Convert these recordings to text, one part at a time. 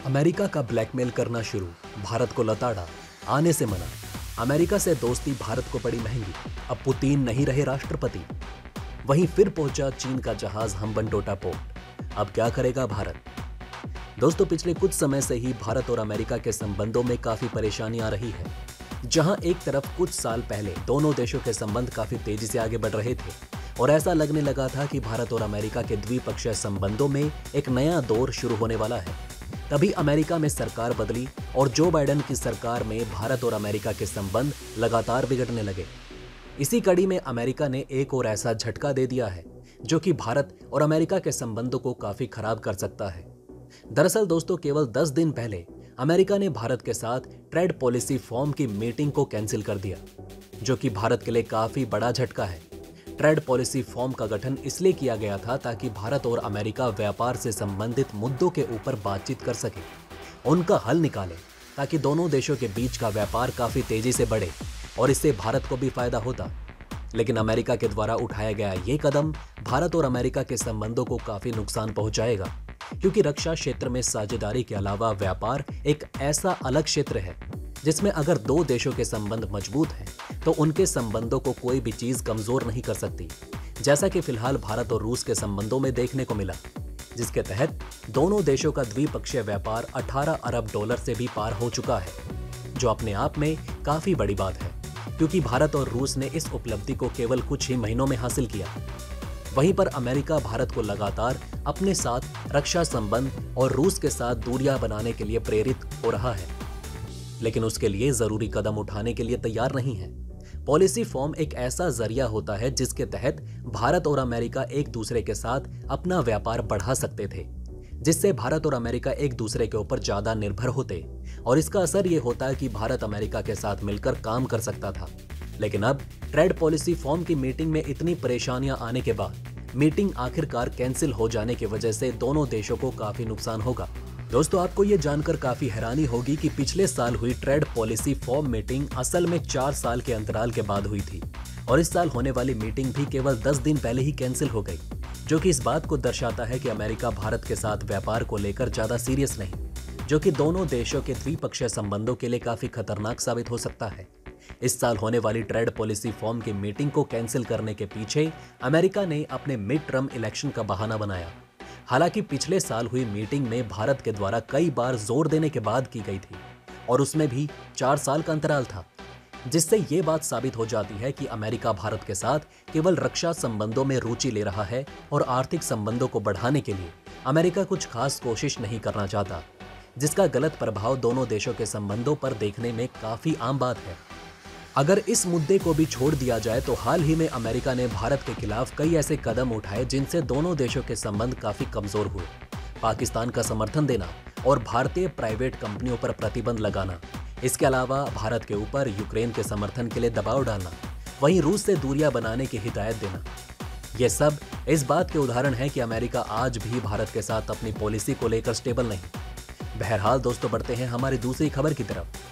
America का blackmail करना शुरू, भारत को लताड़ा, आने से मना। अमेरिका से दोस्ती भारत को पड़ी महंगी, अब पुतिन नहीं रहे राष्ट्रपति। वहीं फिर पहुंचा चीन का जहाज हम्बनटोटा पोर्ट, अब क्या करेगा भारत? दोस्तों, पिछले कुछ समय से ही भारत और अमेरिका के संबंधों में काफी परेशानी आ रही है। जहां एक तरफ कुछ साल पहले दोनों देशों के संबंध काफी तेजी से आगे बढ़ रहे थे और ऐसा लगने लगा था कि भारत और अमेरिका के द्विपक्षीय संबंधों में एक नया दौर शुरू होने वाला है। तभी अमेरिका में सरकार बदली और जो बाइडेन की सरकार में भारत और अमेरिका के संबंध लगातार बिगड़ने लगे। इसी कड़ी में अमेरिका ने एक और ऐसा झटका दे दिया है जो कि भारत और अमेरिका के संबंधों को काफी खराब कर सकता है। दरअसल दोस्तों, केवल 10 दिन पहले अमेरिका ने भारत के साथ ट्रेड पॉलिसी फोरम की मीटिंग को कैंसिल कर दिया, जो कि भारत के लिए काफी बड़ा झटका है। ट्रेड पॉलिसी फोरम का गठन इसलिए किया गया था ताकि भारत और अमेरिका व्यापार से संबंधित मुद्दों के ऊपर बातचीत कर सके, उनका हल निकाले, ताकि दोनों देशों के बीच का व्यापार काफी तेजी से बढ़े और इससे भारत को भी फायदा होता। लेकिन अमेरिका के द्वारा उठाया गया ये कदम भारत और अमेरिका के संबंधों को काफी नुकसान पहुंचाएगा, क्योंकि रक्षा क्षेत्र में साझेदारी के अलावा व्यापार एक ऐसा अलग क्षेत्र है जिसमें अगर दो देशों के संबंध मजबूत हैं तो उनके संबंधों को कोई भी चीज कमजोर नहीं कर सकती, जैसा कि फिलहाल भारत और रूस के संबंधों में देखने को मिला, जिसके तहत दोनों देशों का द्विपक्षीय व्यापार 18 अरब डॉलर से भी पार हो चुका है, जो अपने आप में काफी बड़ी बात है, क्योंकि भारत और रूस ने इस उपलब्धि को केवल कुछ ही महीनों में हासिल किया। वहीं पर अमेरिका भारत को लगातार अपने साथ रक्षा संबंध और रूस के साथ दूरियां बनाने के लिए प्रेरित हो रहा है, लेकिन उसके लिए जरूरी कदम उठाने के लिए तैयार नहीं है। पॉलिसी फॉर्म एक ऐसा जरिया होता है जिसके तहत भारत और अमेरिका एक दूसरे के साथ अपना व्यापार बढ़ा सकते थे, जिससे भारत और अमेरिका एक दूसरे के ऊपर ज्यादा निर्भर होते और इसका असर ये होता है कि भारत अमेरिका के साथ मिलकर काम कर सकता था। लेकिन अब ट्रेड पॉलिसी फॉर्म की मीटिंग में इतनी परेशानियां आने के बाद मीटिंग आखिरकार कैंसिल हो जाने की वजह से दोनों देशों को काफी नुकसान होगा। दोस्तों, आपको ये जानकर काफी हैरानी होगी कि पिछले साल हुई ट्रेड पॉलिसी फॉर्म मीटिंग असल में 4 साल के अंतराल के बाद हुई थी और इस साल होने वाली मीटिंग भी केवल 10 दिन पहले ही कैंसिल हो गई, जो कि इस बात को दर्शाता है कि अमेरिका भारत के साथ व्यापार को लेकर ज्यादा सीरियस नहीं, जो कि दोनों देशों के द्विपक्षीय संबंधों के लिए काफी खतरनाक साबित हो सकता है। इस साल होने वाली ट्रेड पॉलिसी फॉर्म की मीटिंग को कैंसिल करने के पीछे अमेरिका ने अपने मिड टर्म इलेक्शन का बहाना बनाया। हालांकि पिछले साल हुई मीटिंग में भारत के द्वारा कई बार जोर देने के बाद की गई थी और उसमें भी 4 साल का अंतराल था, जिससे ये बात साबित हो जाती है कि अमेरिका भारत के साथ केवल रक्षा संबंधों में रुचि ले रहा है और आर्थिक संबंधों को बढ़ाने के लिए अमेरिका कुछ खास कोशिश नहीं करना चाहता, जिसका गलत प्रभाव दोनों देशों के संबंधों पर देखने में काफी आम बात है। अगर इस मुद्दे को भी छोड़ दिया जाए तो हाल ही में अमेरिका ने भारत के खिलाफ कई ऐसे कदम उठाए जिनसे दोनों देशों के संबंध काफी कमजोर हुए। पाकिस्तान का समर्थन देना और भारतीय प्राइवेट कंपनियों पर प्रतिबंध लगाना, इसके अलावा भारत के ऊपर यूक्रेन के समर्थन के लिए दबाव डालना, वहीं रूस से दूरियां बनाने की हिदायत देना, ये सब इस बात के उदाहरण है कि अमेरिका आज भी भारत के साथ अपनी पॉलिसी को लेकर स्टेबल नहीं। बहरहाल दोस्तों, बढ़ते हैं हमारी दूसरी खबर की तरफ।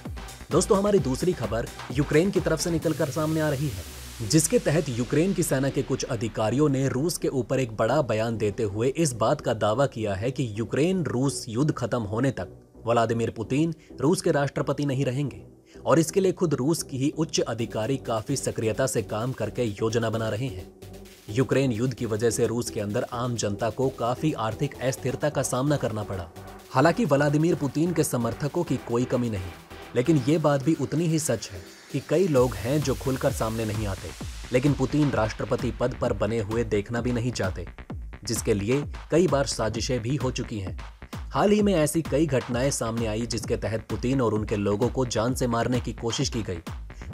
दोस्तों, हमारी दूसरी खबर यूक्रेन की तरफ से निकलकर सामने आ रही है, जिसके तहत यूक्रेन की सेना के कुछ अधिकारियों ने रूस के ऊपर एक बड़ा बयान देते हुए इस बात का दावा किया है कि यूक्रेन रूस युद्ध खत्म होने तक व्लादिमीर पुतिन रूस के राष्ट्रपति नहीं रहेंगे और इसके लिए खुद रूस की ही उच्च अधिकारी काफी सक्रियता से काम करके योजना बना रहे हैं। यूक्रेन युद्ध की वजह से रूस के अंदर आम जनता को काफी आर्थिक अस्थिरता का सामना करना पड़ा। हालांकि व्लादिमीर पुतिन के समर्थकों की कोई कमी नहीं, लेकिन ये बात भी उतनी ही सच है कि कई लोग हैं जो खुलकर सामने नहीं आते, लेकिन पुतिन राष्ट्रपति पद पर बने हुए देखना भी नहीं चाहते, जिसके लिए कई बार साजिशें भी हो चुकी हैं। हाल ही में ऐसी कई घटनाएं सामने आई जिसके तहत पुतिन और उनके लोगों को जान से मारने की कोशिश की गई।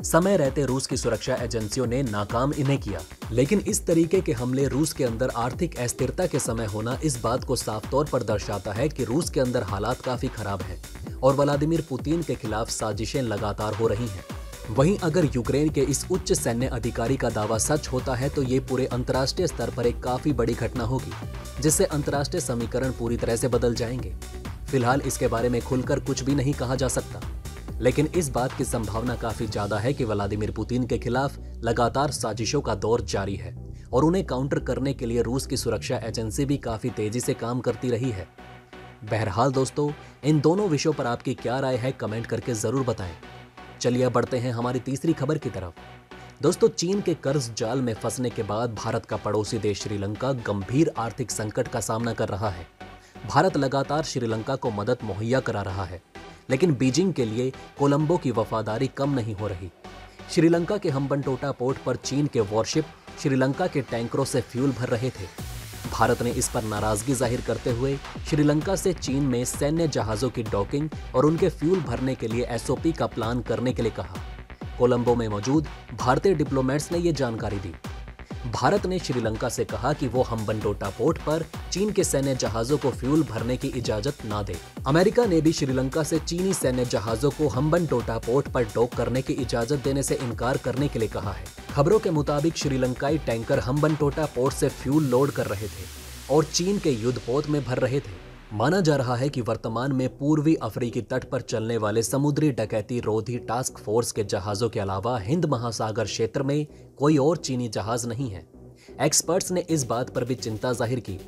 समय रहते रूस की सुरक्षा एजेंसियों ने नाकाम इन्हें किया, लेकिन इस तरीके के हमले रूस के अंदर आर्थिक अस्थिरता के समय होना इस बात को साफ तौर पर दर्शाता है कि रूस के अंदर हालात काफी खराब हैं और व्लादिमीर पुतिन के खिलाफ साजिशें लगातार हो रही हैं। वहीं अगर यूक्रेन के इस उच्च सैन्य अधिकारी का दावा सच होता है तो ये पूरे अंतर्राष्ट्रीय स्तर पर एक काफी बड़ी घटना होगी, जिससे अंतर्राष्ट्रीय समीकरण पूरी तरह से बदल जाएंगे। फिलहाल इसके बारे में खुलकर कुछ भी नहीं कहा जा सकता, लेकिन इस बात की संभावना काफी ज्यादा है कि व्लादिमीर पुतिन के खिलाफ लगातार साजिशों का दौर जारी है और उन्हें काउंटर करने के लिए रूस की सुरक्षा एजेंसी भी काफी तेजी से काम करती रही है। बहरहाल दोस्तों, इन दोनों विषयों पर आपकी क्या राय है कमेंट करके जरूर बताएं। चलिए बढ़ते हैं हमारी तीसरी खबर की तरफ। दोस्तों, चीन के कर्ज जाल में फंसने के बाद भारत का पड़ोसी देश श्रीलंका गंभीर आर्थिक संकट का सामना कर रहा है। भारत लगातार श्रीलंका को मदद मुहैया करा रहा है, लेकिन बीजिंग के लिए कोलंबो की वफादारी कम नहीं हो रही। श्रीलंका के हम्बनटोटा पोर्ट पर चीन के वॉरशिप श्रीलंका के टैंकरों से फ्यूल भर रहे थे। भारत ने इस पर नाराजगी जाहिर करते हुए श्रीलंका से चीन में सैन्य जहाजों की डॉकिंग और उनके फ्यूल भरने के लिए एसओपी का प्लान करने के लिए कहा। कोलंबो में मौजूद भारतीय डिप्लोमेट्स ने यह जानकारी दी। भारत ने श्रीलंका से कहा कि वो हम्बनटोटा पोर्ट पर चीन के सैन्य जहाजों को फ्यूल भरने की इजाजत ना दे। अमेरिका ने भी श्रीलंका से चीनी सैन्य जहाजों को हम्बनटोटा पोर्ट पर डॉक करने की इजाजत देने से इनकार करने के लिए कहा है। खबरों के मुताबिक श्रीलंकाई टैंकर हम्बनटोटा पोर्ट से फ्यूल लोड कर रहे थे और चीन के युद्धपोत में भर रहे थे। माना जा रहा है कि वर्तमान में पूर्वी अफ्रीकी तट पर चलने वाले समुद्री डकैती रोधी टास्क फोर्स के जहाजों के अलावा हिंद महासागर क्षेत्र में कोई और चीनी जहाज नहीं है। एक्सपर्ट्स ने इस बात पर भी चिंता जाहिर की।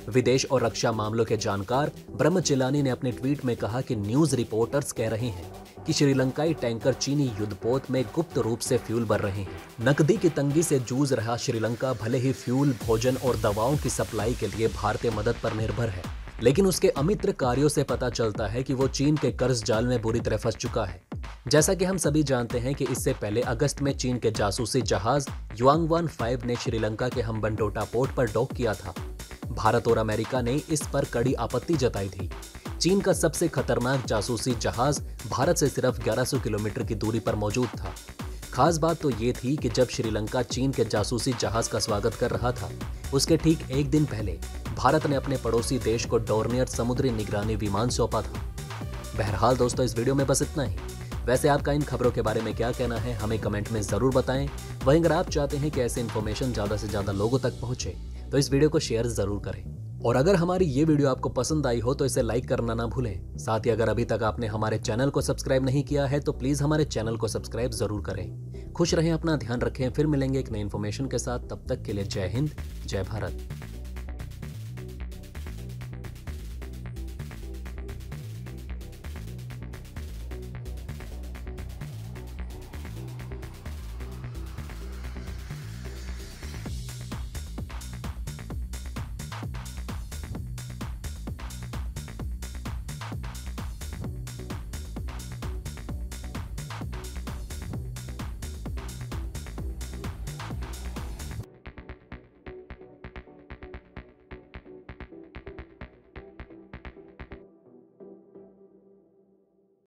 विदेश और रक्षा मामलों के जानकार ब्रह्मचिलानी ने अपने ट्वीट में कहा कि न्यूज रिपोर्टर्स कह रहे हैं कि श्रीलंकाई टैंकर चीनी युद्धपोत में गुप्त रूप से फ्यूल भर रहे हैं। नकदी की तंगी से जूझ रहा श्रीलंका भले ही फ्यूल, भोजन और दवाओं की सप्लाई के लिए भारतीय मदद पर निर्भर है, लेकिन उसके अमित्र कार्यों से पता चलता है कि वो चीन के कर्ज जाल में बुरी तरह फंस चुका है। जैसा कि हम सभी जानते हैं कि इससे पहले अगस्त में चीन के जासूसी जहाज युआंगवान 5 ने श्रीलंका के हम्बनटोटा पोर्ट पर डॉक किया था। भारत और अमेरिका ने इस पर कड़ी आपत्ति जताई थी। चीन का सबसे खतरनाक जासूसी जहाज भारत से सिर्फ 1100 किलोमीटर की दूरी पर मौजूद था। खास बात तो ये थी कि जब श्रीलंका चीन के जासूसी जहाज का स्वागत कर रहा था, उसके ठीक एक दिन पहले भारत ने अपने पड़ोसी देश को डोर्नियर समुद्री निगरानी विमान सौंपा था। बहरहाल दोस्तों, इस वीडियो में बस इतना ही। वैसे आपका इन खबरों के बारे में क्या कहना है हमें कमेंट में जरूर बताएं। वहीं अगर आप चाहते हैं कि ऐसे इन्फॉर्मेशन ज्यादा से ज्यादा लोगों तक पहुंचे तो इस वीडियो को शेयर जरूर करें। और अगर हमारी ये वीडियो आपको पसंद आई हो तो इसे लाइक करना ना भूलें। साथ ही अगर अभी तक आपने हमारे चैनल को सब्सक्राइब नहीं किया है तो प्लीज हमारे चैनल को सब्सक्राइब जरूर करें। खुश रहें, अपना ध्यान रखें। फिर मिलेंगे एक नई इन्फॉर्मेशन के साथ। तब तक के लिए जय हिंद, जय भारत।